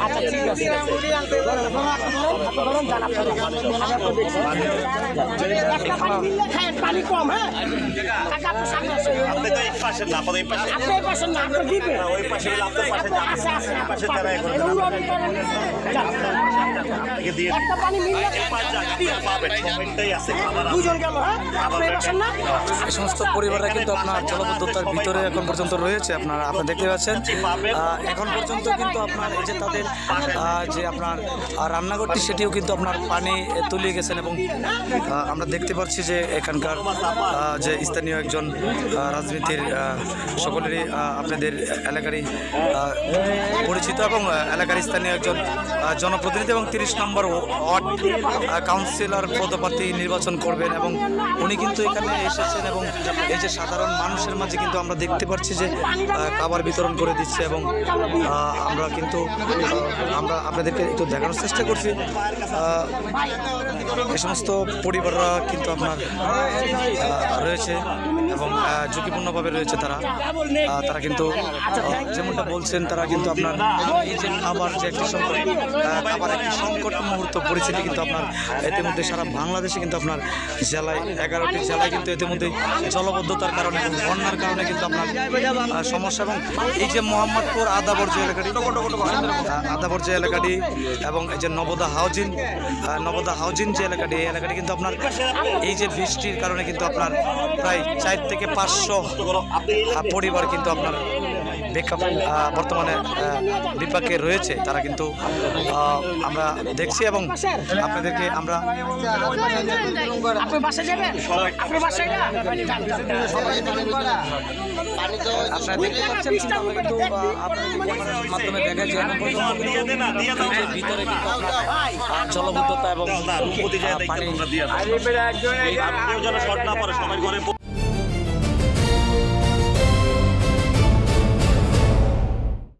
আচ্ছা ঠিক আছে একটা পানি মিললে খায় পানি কম হ্যাঁ কাকা আপনার সামনে আছে আপনি তো এই পাশে না আপনি এই পাশে আপনি এই পাশে না আপনি দিবে ওই পাশে আপনার পাশে আছে আছে পাশে তারা এখন থেকে দিয়ে একটা পানি মিললে পাঁচ জায়গা পাবেন কমেন্টই আছে খাবার দুজন গেল হ্যাঁ আপনি এই পাশে না এই সমস্ত পরিবাররা কিন্তু আপনার জলবদ্ধতার ভিতরে এখন পর্যন্ত রয়েছে। আপনারা দেখতে পাচ্ছেন এখন পর্যন্ত কিন্তু আপনার এই যে তাদের যে আপনার রান্নাঘরটি সেটিও কিন্তু আপনার পানি তলিয়ে গেছেন এবং আমরা দেখতে পাচ্ছি যে এখানকার যে স্থানীয় একজন রাজনীতির সকলেরই আপনাদের এলাকারই পরিচিত এবং এলাকার স্থানীয় একজন জনপ্রতিনিধি এবং 30 নম্বর ওয়ার্ড কাউন্সিলর পদপ্রার্থী নির্বাচন করবেন এবং উনি কিন্তু এখানে এসেছেন এবং এই যে সাধারণ মানুষের মাঝে কিন্তু আমরা দেখতে পাচ্ছি যে খাবার বিতরণ করে দিচ্ছে এবং আমরা কিন্তু আমরা আপনাদেরকে একটু দেখানোর চেষ্টা করছি এই সমস্ত পরিবাররা কিন্তু আপনার রয়েছে এবং ঝুঁকিপূর্ণভাবে রয়েছে তারা কিন্তু যেমনটা বলছেন তারা কিন্তু আপনার এই যে খাবার যে একটি খাবার একটি সংকট মুহূর্ত পরিস্থিতি কিন্তু আপনার ইতিমধ্যে সারা বাংলাদেশে কিন্তু আপনার জেলায় 11টি জেলায় কিন্তু ইতিমধ্যে জলবদ্ধতার কারণে এবং বন্যার কারণে কিন্তু আপনার সমস্যা এবং এই যে মোহাম্মদপুর আদাবর্জ্য এলাকাটি এবং এই যে নবোদা হাউজিং যে এলাকাটি এই এলাকাটি কিন্তু আপনার এই যে বৃষ্টির কারণে কিন্তু আপনার প্রায় 4 থেকে 500 পরিবার কিন্তু আপনার বর্তমানে বিপাকে রয়েছে। তারা কিন্তু আমরা দেখছি এবং আপনাদেরকে আমরা মাধ্যমে দেখা যায় ভিতরে কিন্তু জলবদ্ধতা এবং পানি